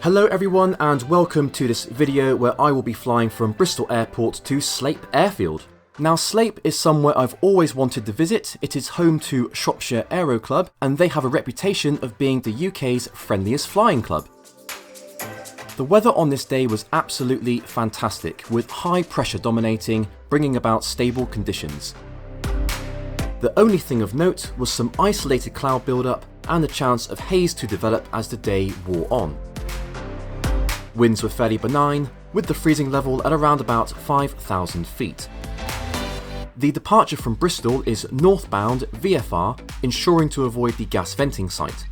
Hello everyone and welcome to this video where I will be flying from Bristol Airport to Sleap Airfield. Now Sleap is somewhere I've always wanted to visit. It is home to Shropshire Aero Club and they have a reputation of being the UK's friendliest flying club. The weather on this day was absolutely fantastic, with high pressure dominating, bringing about stable conditions. The only thing of note was some isolated cloud build-up and the chance of haze to develop as the day wore on. Winds were fairly benign, with the freezing level at around about 5,000 feet. The departure from Bristol is northbound VFR, ensuring to avoid the gas venting site.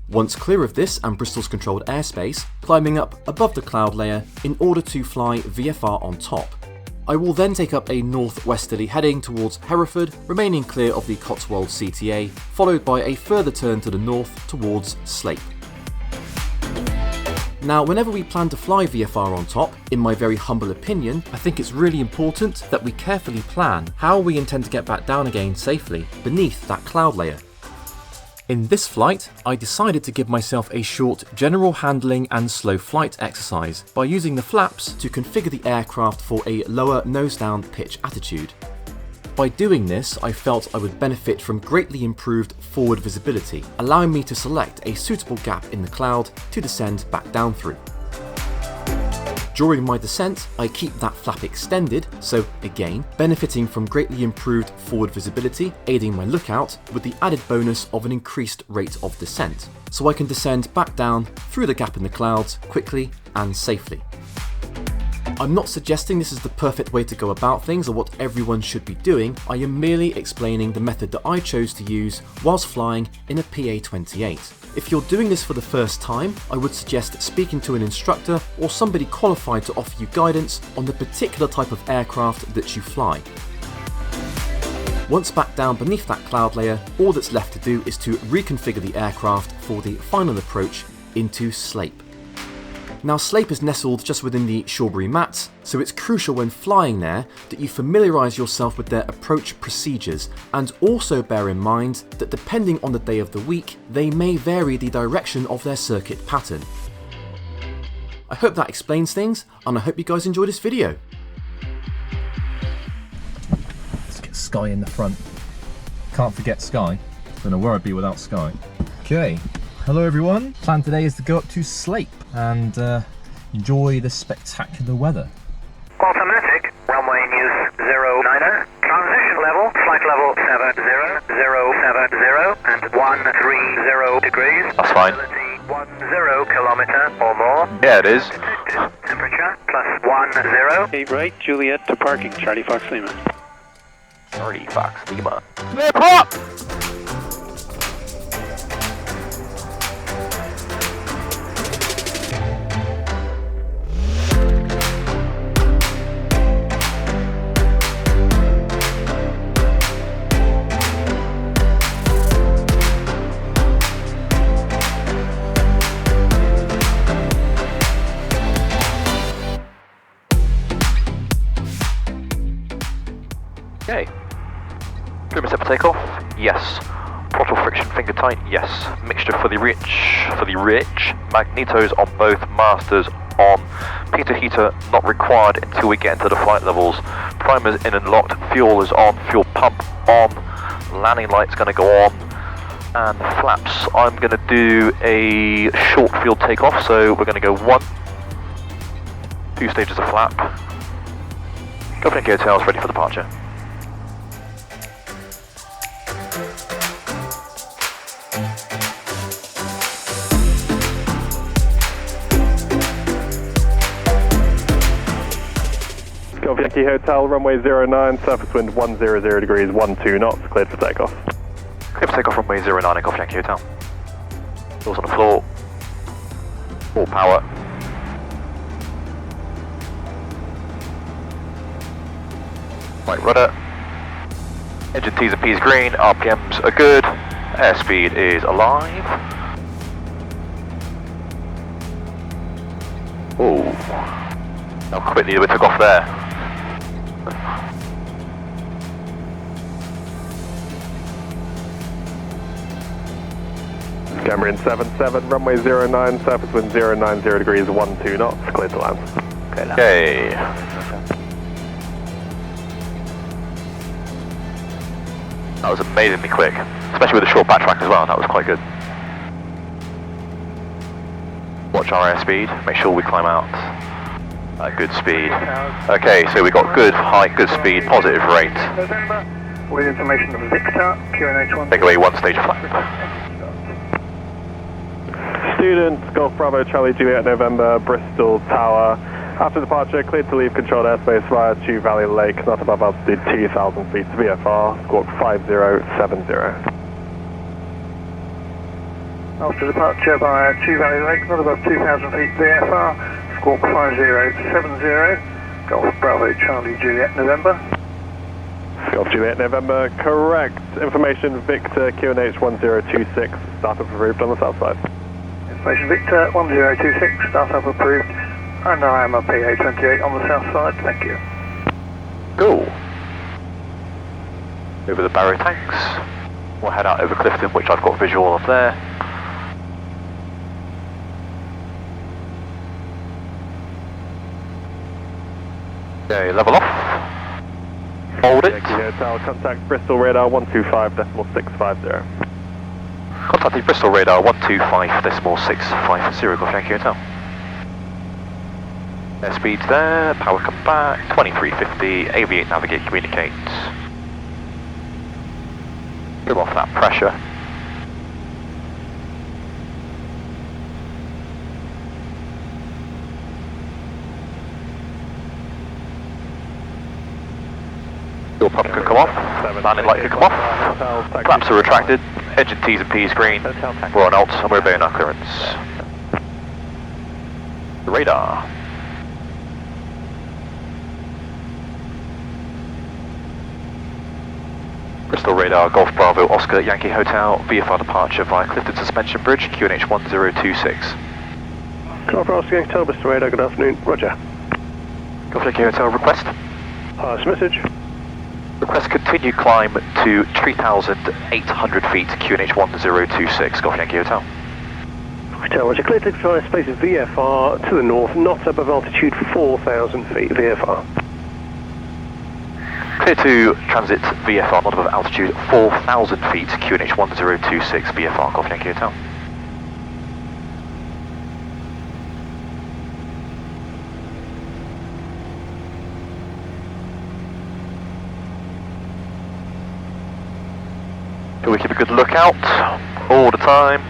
Once clear of this and Bristol's controlled airspace, climbing up above the cloud layer in order to fly VFR on top. I will then take up a northwesterly heading towards Hereford, remaining clear of the Cotswold CTA, followed by a further turn to the north towards Sleap. Now, whenever we plan to fly VFR on top, in my very humble opinion, I think it's really important that we carefully plan how we intend to get back down again safely beneath that cloud layer. In this flight, I decided to give myself a short general handling and slow flight exercise by using the flaps to configure the aircraft for a lower nose-down pitch attitude. By doing this, I felt I would benefit from greatly improved forward visibility, allowing me to select a suitable gap in the cloud to descend back down through. During my descent, I keep that flap extended, so again, benefiting from greatly improved forward visibility, aiding my lookout with the added bonus of an increased rate of descent, so I can descend back down through the gap in the clouds quickly and safely. I'm not suggesting this is the perfect way to go about things or what everyone should be doing. I am merely explaining the method that I chose to use whilst flying in a PA-28. If you're doing this for the first time, I would suggest speaking to an instructor or somebody qualified to offer you guidance on the particular type of aircraft that you fly. Once back down beneath that cloud layer, all that's left to do is to reconfigure the aircraft for the final approach into Sleap. Now Sleap is nestled just within the Shawbury Mats, so it's crucial when flying there that you familiarise yourself with their approach procedures, and also bear in mind that depending on the day of the week, they may vary the direction of their circuit pattern. I hope that explains things, and I hope you guys enjoy this video. Let's get Sky in the front. Can't forget Sky. Don't know where I'd be without Sky. Okay. Hello everyone, plan today is to go up to Sleap and enjoy the spectacular weather. Automatic, runway news 09er, transition level, flight level 70070 and 130 degrees. That's fine. 10 kilometer or more. Yeah, it is. Temperature plus 10. 8 right, Juliet to parking, Charlie Fox Lima. Charlie Fox Lima. Clear prop! Okay. Trim set for takeoff? Yes. Throttle friction finger tight? Yes. Mixture for the rich. Magnetos on both masters on. Pitot heater not required until we get into the flight levels. Primers in and locked. Fuel is on. Fuel pump on. Landing light's going to go on. And flaps. I'm going to do a short field takeoff, so we're going to go 2 stages of flap. Copenhagen hotels ready for departure. Yankee Hotel, runway 09, surface wind 100 degrees, 12 knots, cleared for takeoff. Clear for takeoff, runway 09 and Golf Yankee Hotel. Doors on the floor. Full power. Right rudder. Engine T's and P's green, RPMs are good. Airspeed is alive. Oh, how quickly we took off there. Cambrian 77, runway 09, surface wind 090 degrees, 12 knots, clear to land. Okay. That was amazingly quick, especially with a short backtrack as well, that was quite good. Watch our airspeed, make sure we climb out at good speed. Okay, so we got good height, good speed, positive rate. With information of Victor, QNH1. Take away one stage flap. Students, Golf Bravo, Charlie Juliet, November, Bristol Tower. After departure, cleared to leave controlled airspace via Chew Valley Lake, not above altitude 2,000 feet to VFR, squawk 5070. After departure via Chew Valley Lake, not above 2,000 feet VFR, squawk 5070. Golf Bravo, Charlie Juliet, November. Golf Juliet, November, correct. Information Victor, QNH 1026, startup approved on the south side. Information Victor, 1026, startup approved. And I am a PA28 on the south side, thank you. Cool. Over the Barrow tanks. We'll head out over Clifton, which I've got visual of there. Okay, level off. Hold it. Yankee Hotel, contact Bristol radar 125.650. Contacting Bristol radar 125.650, Golf Yankee Hotel. Airspeed's there, power come back, 2350, aviate, navigate, communicate. Give off that pressure. Fuel pump can come off, landing light can come off, flaps are retracted, engine T's and P's green, we're on alt and we're obeying our clearance. Radar. Bristol radar, Golf Bravo, Oscar, Yankee Hotel, VFR departure via Clifton Suspension Bridge, QNH 1026. Golf Bravo, Yankee Hotel, Bristol radar, good afternoon, roger. Golf Yankee Hotel, request. Pass message. Request continue climb to 3,800 feet, QNH 1026, Golf Yankee Hotel. Hotel, roger, clear to control airspace VFR to the north, not above altitude 4,000 feet VFR. Clear to transit VFR, not above altitude 4,000 feet, QNH 1026, VFR, Golf Yankee Hotel. We keep a good lookout all the time.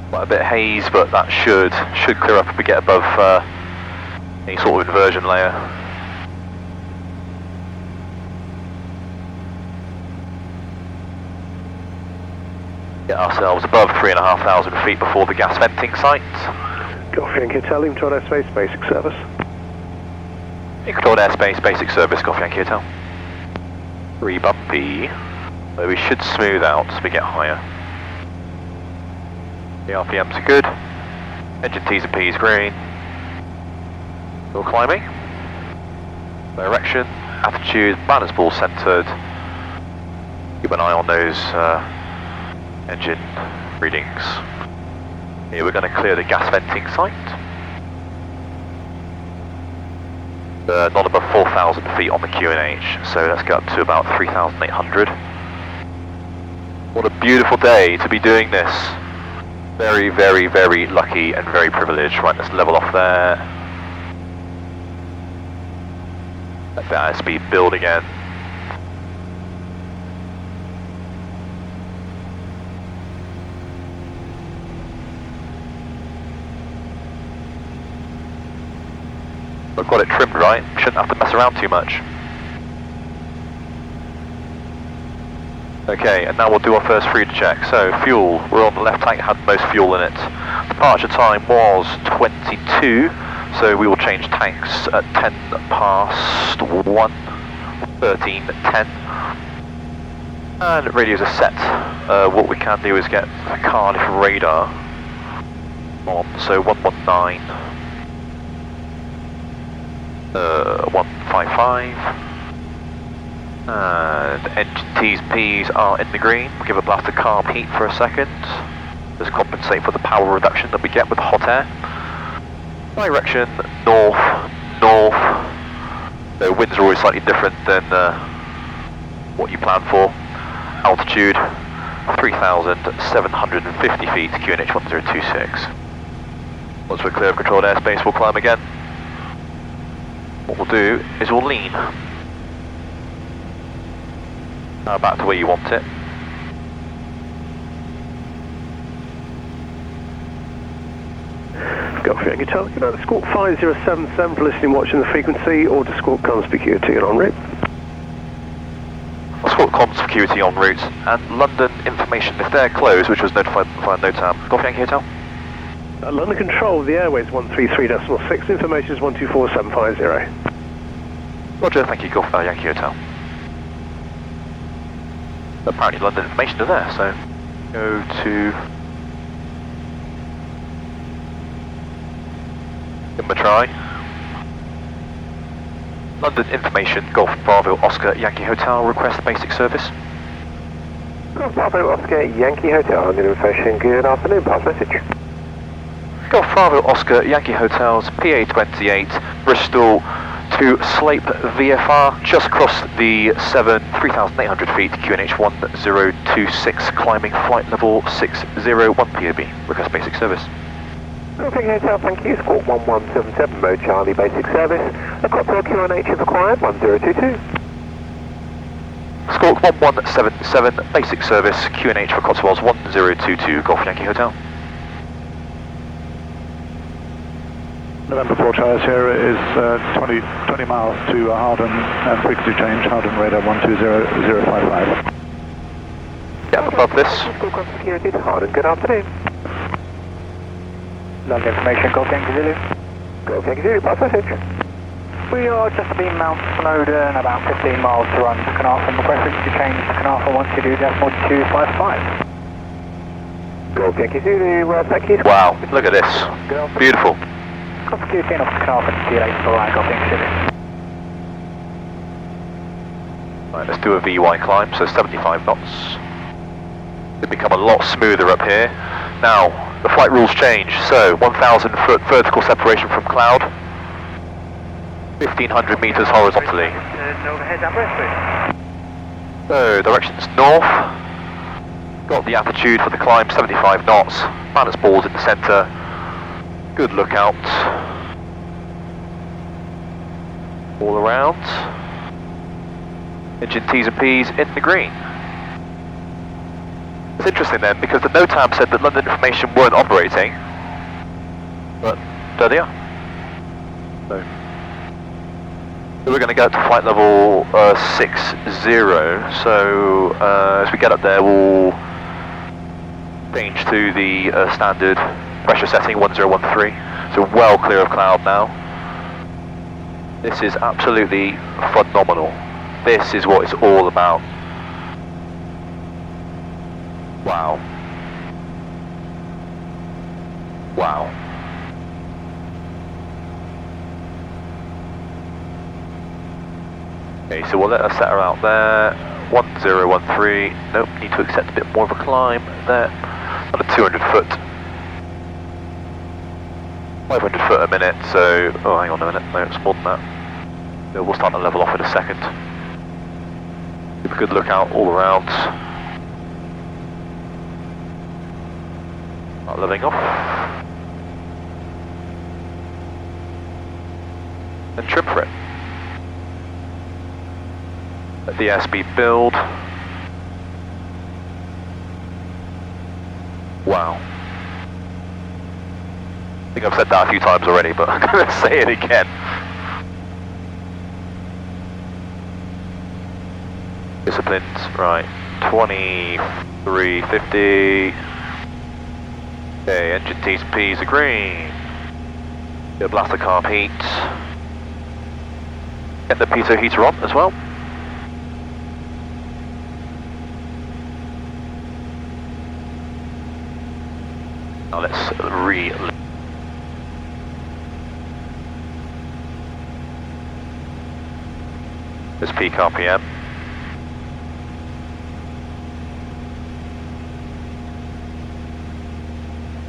Quite a bit of haze, but that should clear up if we get above any sort of inversion layer. Get ourselves above 3,500 feet before the gas venting site. Golf Yankee Hotel, controlled airspace, basic service. Controlled airspace, basic service, Golf Yankee Hotel. 3 bumpy, so we should smooth out as we get higher. The RPMs are good, engine T's and P's green. Still climbing. Direction, attitude, balance ball centered. Keep an eye on those engine readings. Here we're going to clear the gas venting site. Not above 4,000 feet on the QNH, so let's get up to about 3,800. What a beautiful day to be doing this. Very, very, very lucky and very privileged. Right, let's level off there. Let that airspeed build again. I've got it trimmed right, shouldn't have to mess around too much. Okay, and now we'll do our first freedom check. So, fuel, we're on the left tank, had most fuel in it. Departure time was 22, so we will change tanks at 10 past 1, 13:10. And radios are set. What we can do is get Cardiff radar on, so 119. 155. And engine T's and P's are in the green. We'll give a blast of carb heat for a second. Just compensate for the power reduction that we get with the hot air. Direction north, north. The winds are always slightly different than what you plan for. Altitude 3,750 feet, QNH 1026. Once we're clear of controlled airspace, we'll climb again. What we'll do is we'll lean. Back to where you want it. Go for Yankee Charlie, good night, Squawk 5077 for listening, watching the frequency, or to Squawk comms for QT and en route. Squawk comms for QT en route, and London information, if they're closed, which was notified via NOTAM. Golf Yankee Hotel. London Control, the airways 133.6, information is 124750. Roger, thank you, Golf Yankee Hotel. Apparently London information are there, so go to... give them a try. London information, Golf Bravo Oscar Yankee Hotel, request basic service. Golf Bravo Oscar Yankee Hotel, London information, good afternoon, pass message. Golf Bravo Oscar Yankee Hotels, PA28, Bristol to Sleap VFR, just across the 3,800 feet, QNH 1026, climbing flight level 601 POB, request basic service. Golf Yankee Hotel, thank you, Squawk 1177, mode Charlie, basic service. A Cotswold QNH is required, 1022. Squawk 1177, basic service, QNH for Cotswolds 1022, Golf Yankee Hotel. November 4 Charles here is 20 miles to Harden and frequency change, Harden radar 120055. Yeah, above this. Squawk comms for QT to Harden, good afternoon. London information, Golf Yankee Zulu. Golf Yankee Zulu, pass message. We are just being Mount Snowdon, about 15 miles to run to Carnarvon. Request frequency change to Carnarvon 122.255. Golf Yankee Zulu, thank you. Wow, look at this. Beautiful. Golf QT off to Carnarvon, see you later, alright, Golf Yankee Zulu. Right, let's do a VY climb, so 75 knots. It'll become a lot smoother up here. Now, the flight rules change, so 1,000 foot vertical separation from cloud, 1,500 meters horizontally. So, directions north, got the altitude for the climb, 75 knots, balance balls in the center, good lookout, all around, engine T's and P's in the green. It's interesting then, because the NOTAM said that London information weren't operating, but there they are. So we're going to go up to flight level 60, so as we get up there we'll change to the standard pressure setting 1013, so well clear of cloud now. This is absolutely phenomenal. This is what it's all about. Wow. Wow. Okay, so we'll let her set her out there. 1013. Nope, need to accept a bit more of a climb there. Another 200 foot. 500 foot a minute, so... oh, hang on a minute. No, it's more than that. So we'll start to level off in a second. Keep a good lookout all around. Start leveling off. And trim for it. Let the airspeed build. Wow. I think I've said that a few times already, but I'm going to say it again. Disciplined, right, 2350. Okay, engine T's and P's are green. Get a blaster carb heat. Get the pitot heater on as well. Now let's Let's peak RPM.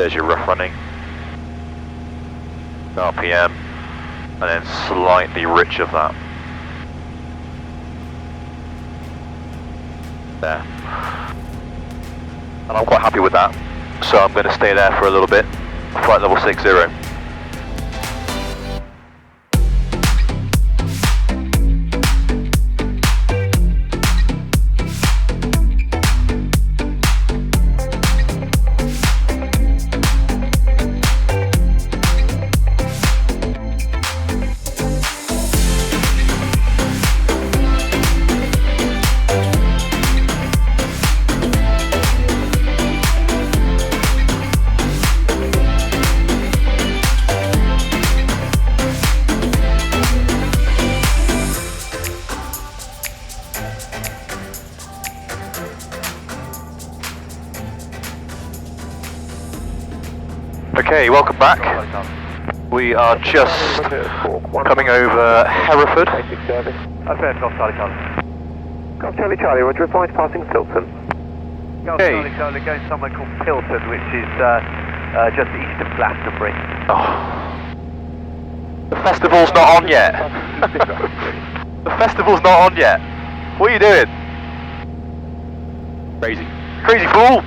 There's your rough running. RPM, and then slightly rich of that. There. And I'm quite happy with that, so I'm going to stay there for a little bit. Flight level 60. Okay, welcome back. We are just coming over Hereford. Affairs, Golf Charlie Charlie. Golf Charlie Charlie, Roger, advise passing Filton. Golf Charlie Charlie, going somewhere called Pilton, which is just east of Glastonbury. Oh. The festival's not on yet. The festival's not on yet. What are you doing? Crazy. Crazy fool!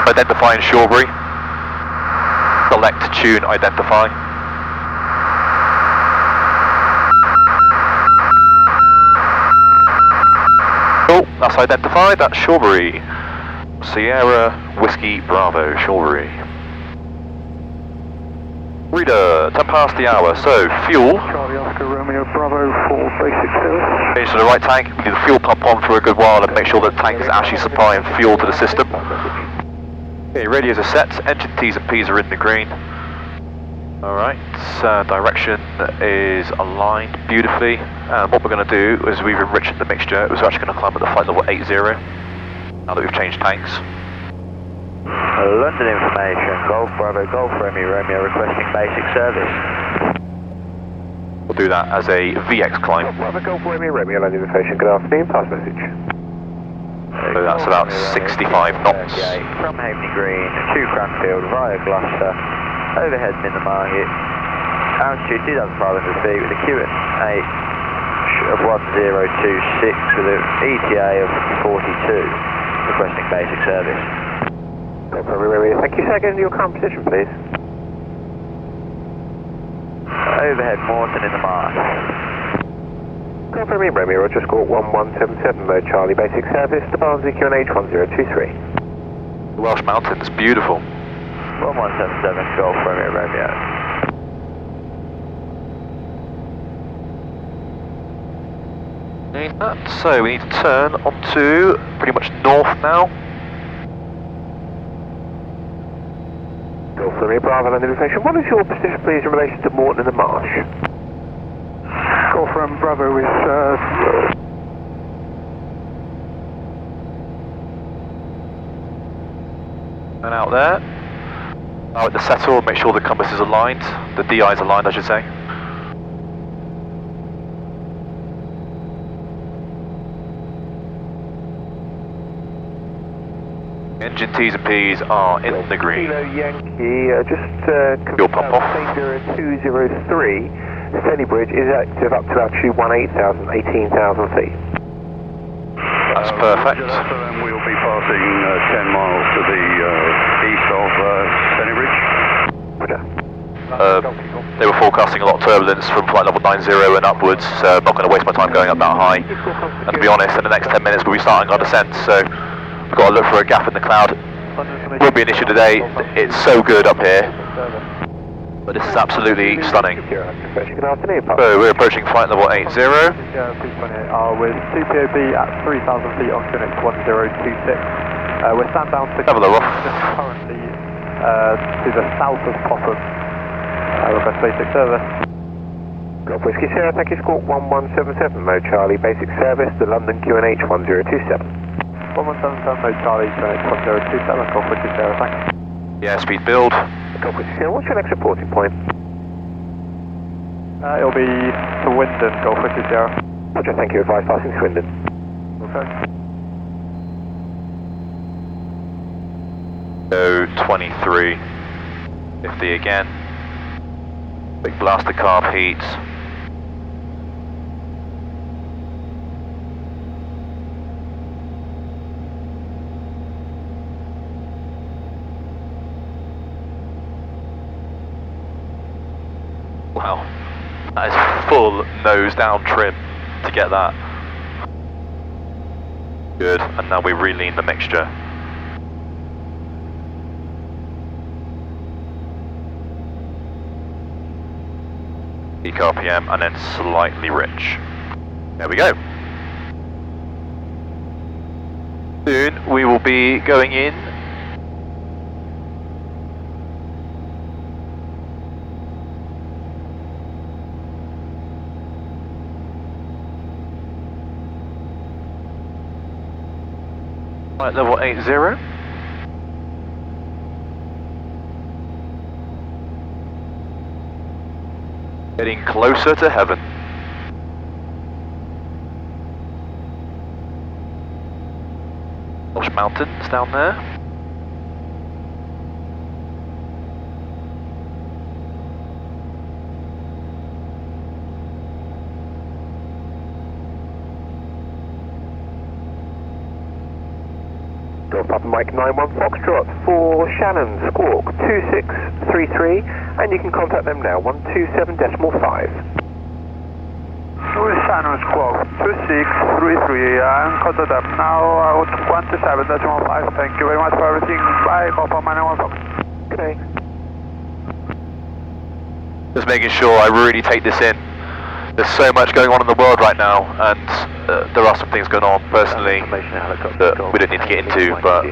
Identifying Shawbury. Select tune identify. Oh, that's identified, that's Shawbury. Sierra Whiskey Bravo, Shawbury. Reader, 10 past the hour, so fuel. Charlie Oscar Romeo Bravo for basic service. Change to the right tank, leave the fuel pump on for a good while and make sure that the tank is actually supplying fuel to the system. Okay, radios are set, engine T's and P's are in the green. Alright, direction is aligned beautifully, and what we're going to do is we've enriched the mixture. We're actually going to climb at the flight level 80, now that we've changed tanks. London information, Golf Bravo, Golf Romeo, Romeo requesting basic service. We'll do that as a VX climb. Bravo, Golf Romeo, Romeo, London information, good afternoon, pass message. So that's about 65 knots. From Haveney Green to Cranfield via Gloucester, overhead in the market, altitude 2,500 feet with a QNH of 1026 with an ETA of 42, requesting basic service. Thank you, sir. Get into your current position, please. Overhead Morton in the mark. Confirm Romeo, Roger, score 1177, mode Charlie, basic service, the Barnsley QNH 1023. The Welsh Mountains, beautiful. 1177, Golf Romeo, Romeo. So we need to turn onto pretty much north now. Golf Romeo, Bravo, London information. What is your position, please, in relation to Morton in the Marsh? Golf from Bravo is And out there. Now at the settle, make sure the compass is aligned. The DI is aligned, I should say. Engine T's and P's are in the green. Kilo Yankee, just Fuel pump off. 203. Steady Bridge is active up to altitude 18,000 feet. That's perfect. And we'll be passing 10 miles to the east of Steady Bridge. They were forecasting a lot of turbulence from flight level 90 and upwards, so I'm not going to waste my time going up that high. And to be honest, in the next 10 minutes we'll be starting our descent, so we've got to look for a gap in the cloud. Won't be an issue today, it's so good up here. But this is absolutely stunning. So we're approaching flight level 80. With 2 POB at 3,000 feet on QNH 1026. We're stand down to Have a look off. currently to the south of Popham. Request basic service. Golf Whiskey Sierra, thank you, score 1177, mode Charlie, basic service, the London QNH 1027. 1177, mode Charlie, QNH 1027, Golf Whiskey Sierra, thank you. Yeah, speed build. Golf Whiskey Sierra, what's your next reporting point? It'll be Swindon, Golf Whiskey Sierra. Roger, thank you, advise passing Swindon. Okay. Go 23. 50 again. Big blaster carb heat. Wow, that is full nose down trim to get that. Good, and now we re-lean the mixture. Peak RPM and then slightly rich. There we go. Soon we will be going in. Flight level 80. Getting closer to heaven. Welsh Mountains down there. Papa Mike 91 Foxtrot for Shannon, squawk 2633, and you can contact them now, 127.5. Shannon, squawk 2633, and contact them now, 127.5. Thank you very much for everything. Bye, Papa Mike 91 Fox. Okay. Just making sure I really take this in. There's so much going on in the world right now, and there are some things going on personally that we don't need to get into, but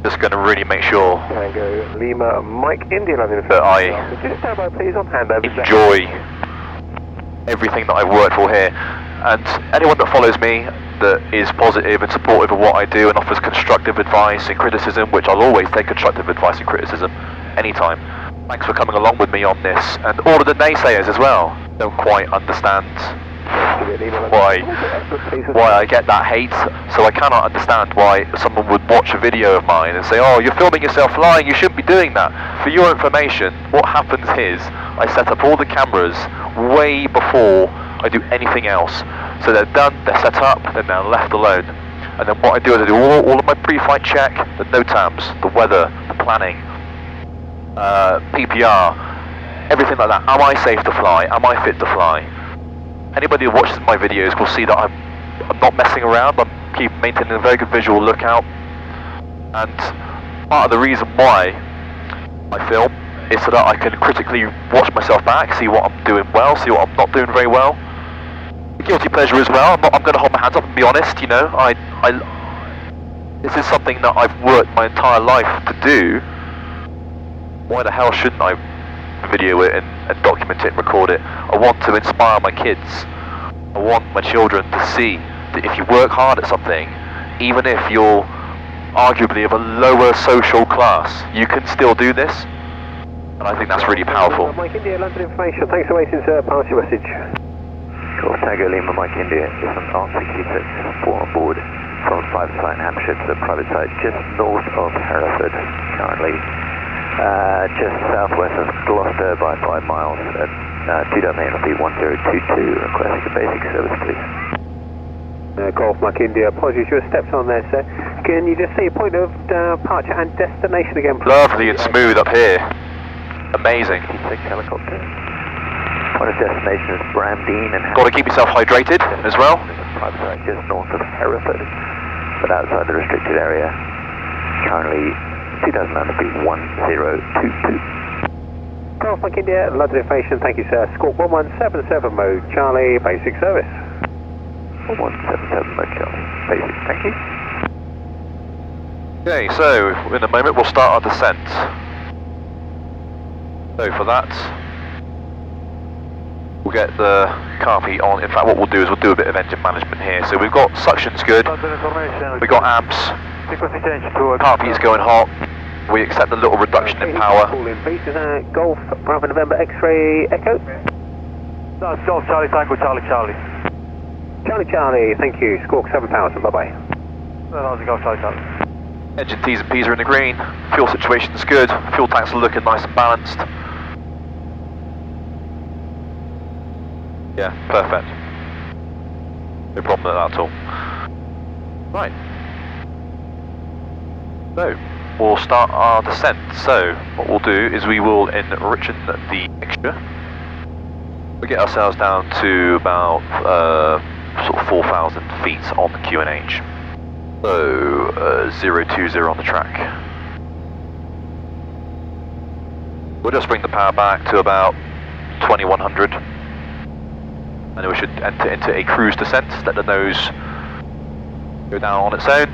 just going to really make sure Tango Lima Mike India that I just stand by please on handover. Enjoy everything that I've worked for here, and anyone that follows me that is positive and supportive of what I do and offers constructive advice and criticism, which I'll always take constructive advice and criticism anytime. Thanks for coming along with me on this, and all of the naysayers as well. Don't quite understand why I get that hate, so I cannot understand why someone would watch a video of mine and say, oh, you're filming yourself flying, you shouldn't be doing that. For your information, what happens is I set up all the cameras way before I do anything else. So they're done, they're set up, then they're left alone. And then what I do is I do all of my pre-flight check, the NOTAMs, the weather, the planning, PPR, everything like that. Am I safe to fly? Am I fit to fly? Anybody who watches my videos will see that I'm not messing around. I'm maintaining a very good visual lookout. And part of the reason why I film is so that I can critically watch myself back, see what I'm doing well, see what I'm not doing very well. A guilty pleasure as well. I'm going to hold my hands up and be honest. You know, this is something that I've worked my entire life to do. Why the hell shouldn't I video it and document it and record it? I want to inspire my kids. I want my children to see that if you work hard at something, even if you're arguably of a lower social class, you can still do this. And I think that's really powerful. Mike India, London information. Thanks for waiting, sir. Pass your message. Cool, Tango Lima, Mike India. Just an R66 4 on board from a private site in Hampshire to the private site just north of Hereford currently. Just southwest of Gloucester by 5 miles at 2.8 will be 1022, requesting a basic service please. Golf Mike India, apologies, your steps on there, sir. Can you just say your point of departure and destination again, please? Lovely and smooth up here. Amazing. T6 helicopter. Point of destination is Brandine and... Got to keep yourself hydrated as well. Private site just north of Hereford, but outside the restricted area. Currently 2009 will be 1022. Golf Mike India, London information, thank you, sir. Squawk 1177 mode, Charlie, basic service. 1177 mode, Charlie, basic, thank you. Okay, so in a moment we'll start our descent. So for that, we'll get the carpy on. In fact, what we'll do is we'll do a bit of engine management here. So we've got suctions good, we've got amps, carpy is going hot, we accept a little reduction in power. Golf, Bravo November, X-ray, Echo. That's Golf Charlie Tango, Charlie Charlie. Charlie Charlie, thank you. Squawk 7000, bye-bye. How's it go, Charlie Charlie? Engine T's and P's are in the green. Fuel situation's good. Fuel tanks are looking nice and balanced. Yeah, perfect. No problem with that at all. Right. So, we'll start our descent. So, what we'll do is we will enrichen the mixture. We'll get ourselves down to about sort of 4,000 feet on the QNH. So, 020 on the track. We'll just bring the power back to about 2100. And then we should enter into a cruise descent, let the nose go down on its own.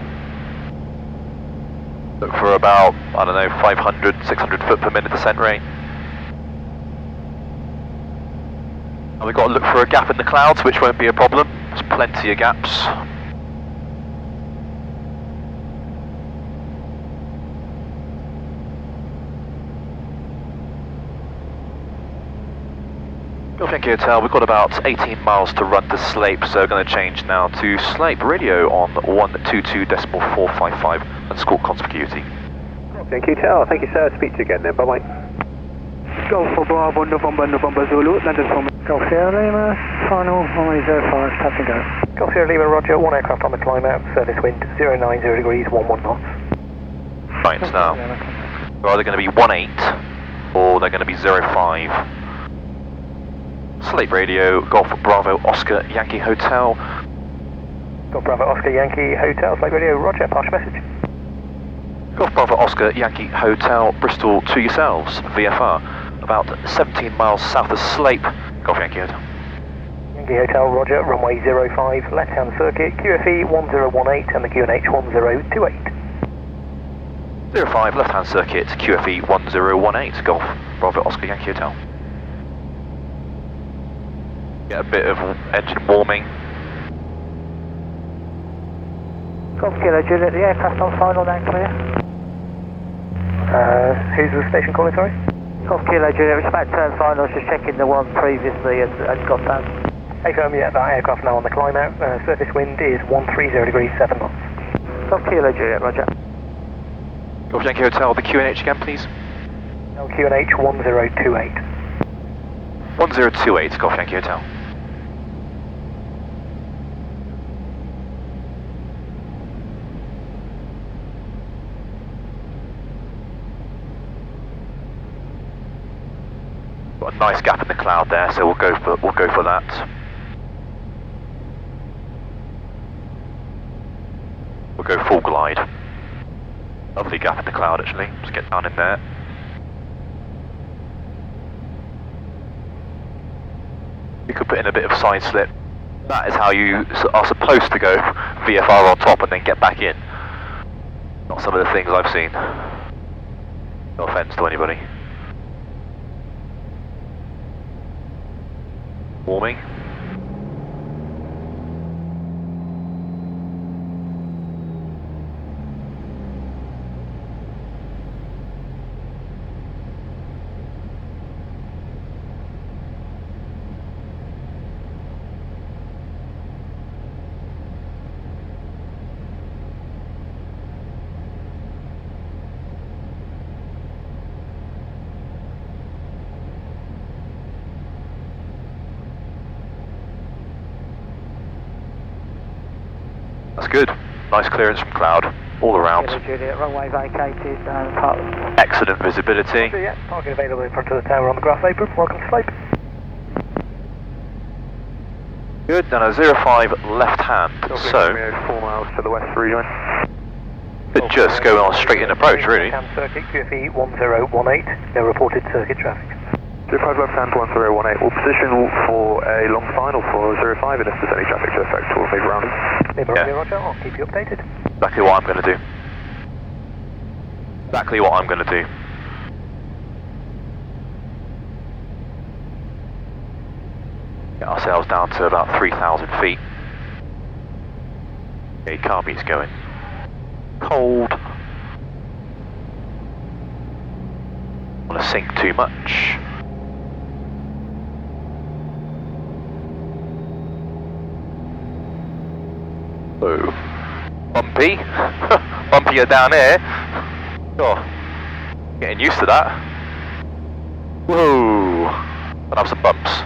Look for about, I don't know, 500, 600 foot per minute descent rate. And we've got to look for a gap in the clouds, which won't be a problem. There's plenty of gaps. Yankee Hotel, we've got about 18 miles to run to Sleap, so we're going to change now to Sleap radio on 122.455 and score conspicuity. Yankee Hotel, thank you sir, speak to you again then, bye bye. Golf for Bravo, November Zulu, landed from Golf Sierra Lima, final, runway 05, touch and go. Golf Sierra Lima, roger, one aircraft on the climb out, surface wind 090 degrees, 11 knots. Right, now, they're either going to be 18 or they're going to be 05. Sleap radio, Golf Bravo Oscar Yankee Hotel. Golf Bravo Oscar Yankee Hotel, Sleap radio, roger, pass your message. Golf Bravo Oscar Yankee Hotel, Bristol to yourselves, VFR, about 17 miles south of Sleap, Golf Yankee Hotel. Yankee Hotel, roger, runway 05, left-hand circuit, QFE 1018 and the QNH 1028. 05, left-hand circuit, QFE 1018, Golf Bravo Oscar Yankee Hotel. Get a bit of engine warming. Golf Kilo Juliet, the aircraft on final down clear. Who's the station calling, sorry? Golf Kilo Juliet, it's about turn final, just checking the one previously and got that. Hey firm, yeah, that aircraft now on the climb out, surface wind is 130 degrees, 7 knots. Golf Kilo Juliet, roger. Golf Yankee Hotel, the QNH again please. QNH 1028. 1028, Golf Yankee Hotel. Got a nice gap in the cloud there, so we'll go for that. We'll go full glide. Lovely gap in the cloud actually. Let's get down in there. We could put in a bit of side slip. That is how you are supposed to go VFR on top and then get back in. Not some of the things I've seen. No offence to anybody. Warming. That's good. Nice clearance from cloud, all around. Juliet, runway vacated, Excellent visibility. Yeah, parking available in front of the tower on the graph apron. Welcome to Sleap. Good, then a 05 left hand, so 4 miles to the west, rejoin. could just go on a straight in approach really. Circuit QFE 1018, no reported circuit traffic. 05 left hand 1018, we'll position for a long final for 05 and if there's any traffic to affect we'll move around. Yeah. Roger, I'll keep you updated. Exactly what I'm going to do. Exactly what I'm going to do. Get ourselves down to about 3,000 feet. Okay, car beat's going. Cold. Don't want to sink too much. Oh, bumpy. bumpier down here. Oh, getting used to that. Whoa, and have some bumps.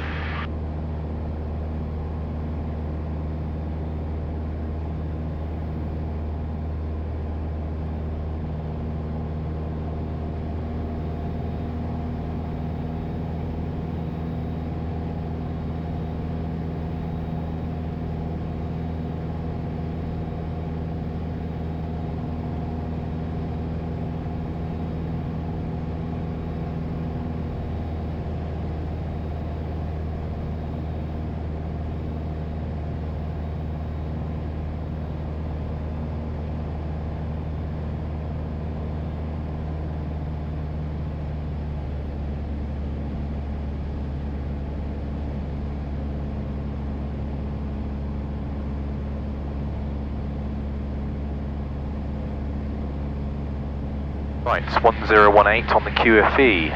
Right, 1018 on the QFE.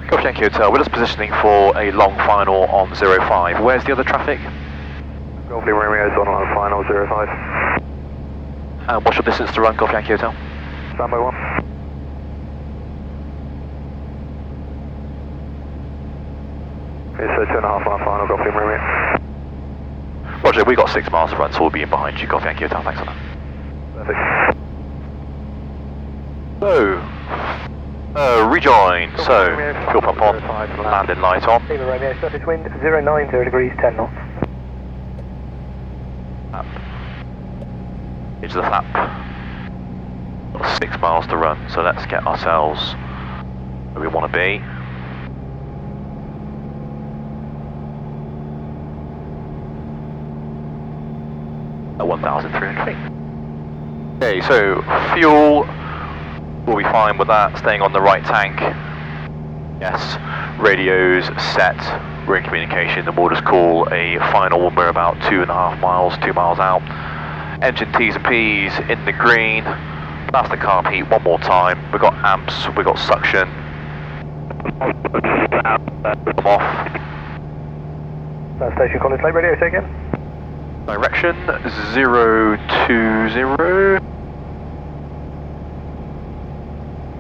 Golf Yankee Hotel, we're just positioning for a long final on 05. Where's the other traffic? Golf Lima Romeo's on final 05. And what's your distance to run, Golf Yankee Hotel? Standby 1. It's a 2.5 mile final, Golf Lima Romeo. Roger, we got 6 miles to run, so we'll be in behind you, Golf Yankee Hotel, thanks for that. Perfect. So, rejoin, so, fuel pump on, landing light on. Lima Romeo, surface wind 090 degrees, 10 knots. Flap. Edge of the flap. Got 6 miles to run, so let's get ourselves where we want to be. At 1,300 feet. Okay, so fuel. We'll be fine with that, staying on the right tank. Yes, radios set, we're in communication, and we'll just call a final when we're about 2.5 miles, 2 miles out. Engine T's and P's in the green. Plastic carb heat one more time. We've got amps, we've got suction. Come off. Station Collins Lake radio, say again. Direction 020.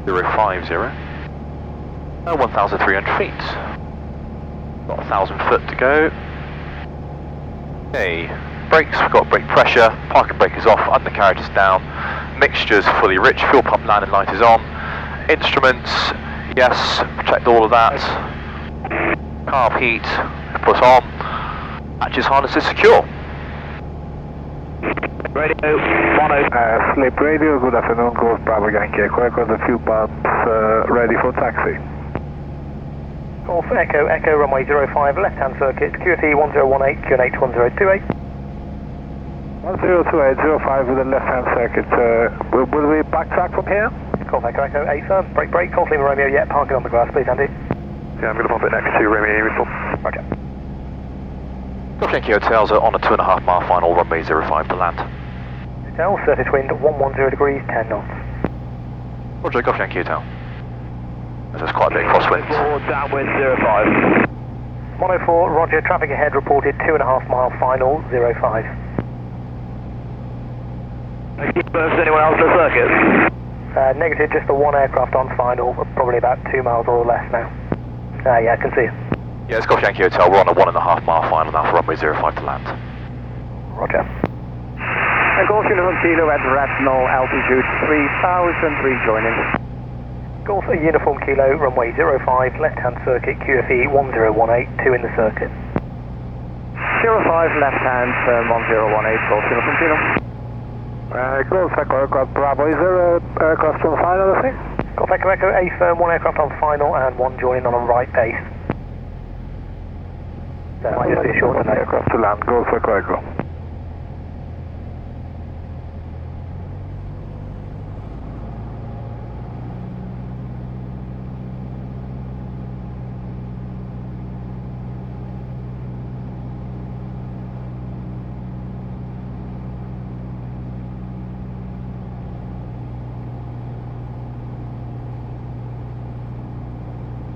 050. 1,300 feet. Got 1,000 foot to go. Okay, brakes, we've got brake pressure, parking brake is off, undercarriage is down, mixture's fully rich, fuel pump landing light is on, instruments, yes, checked all of that, carb heat, put on, matches harness is secure. Radio 10. Sleap radio, good afternoon, Golf Bravo Yankee Echo, got the fuel pumps ready for taxi. Golf Echo, Echo runway 05, left-hand circuit, QFE 1018, QNH 1028. 1028, 05 with the left-hand circuit. Will we backtrack from here? Golf Echo, Echo 8 firm, brake, Golf Lima Romeo, yeah, parking on the grass, please Andy. Yeah, I'm going to pump it next to Romeo Uniform. Roger. Golf Yankee Hotels are on a 2.5 mile final, runway 05 to land. Hotel, surface wind 110 degrees, 10 knots. Roger, Golf Yankee Hotel. There's quite a bit of crosswind. Downwind 05. 104, roger, traffic ahead reported 2.5 mile final, 05. Anyone else in the circuit? Negative, just the one aircraft on final, probably about 2 miles or less now. Yeah, I can see it. Yeah, it's Golf Yankee Hotel, we're on a 1.5 mile final now for runway 05 to land. Roger. Golf Uniform Kilo at Rational altitude 3000, rejoining. Golf Uniform Kilo, runway 05, left-hand circuit, QFE 1018, 2 in the circuit. 05, left-hand, 1018, Golf Uniform Kilo. Golf Echo, aircraft Bravo, is there an aircraft on final, I think? Golf Echo, Echo, A firm, 1 aircraft on final and 1 joining on a right base. That might just be a short delay. Aircraft to land, Golf Echo, Echo.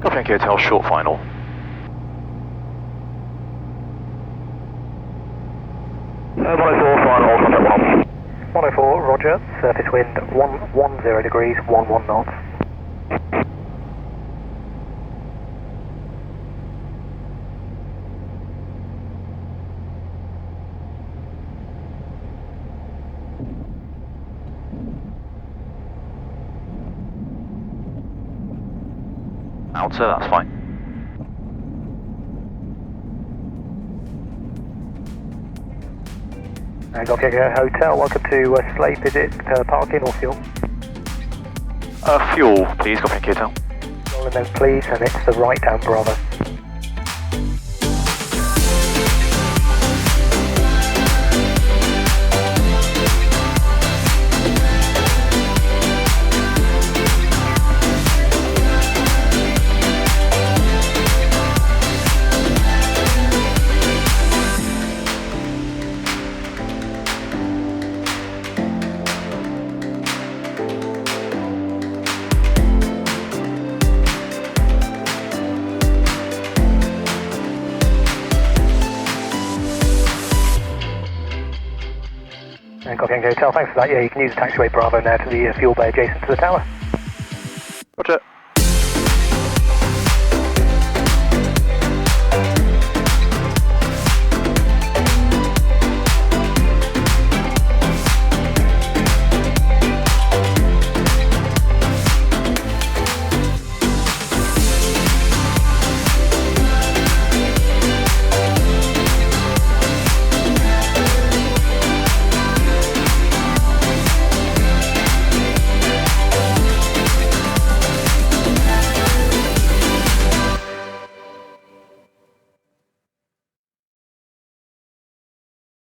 Golf Yankee Hotel, short final. 104, roger. Surface wind 110 degrees, 11 knots. Out, sir, that's fine. Bangkok Echo Hotel, welcome to Sleap. Is it parking or fuel? Fuel, please, copy and hotel. Roll in then please, and it's the right hand Bravo. Bangkok Echo Hotel, thanks for that. Yeah, you can use the taxiway Bravo now to the fuel bay adjacent to the tower. Roger.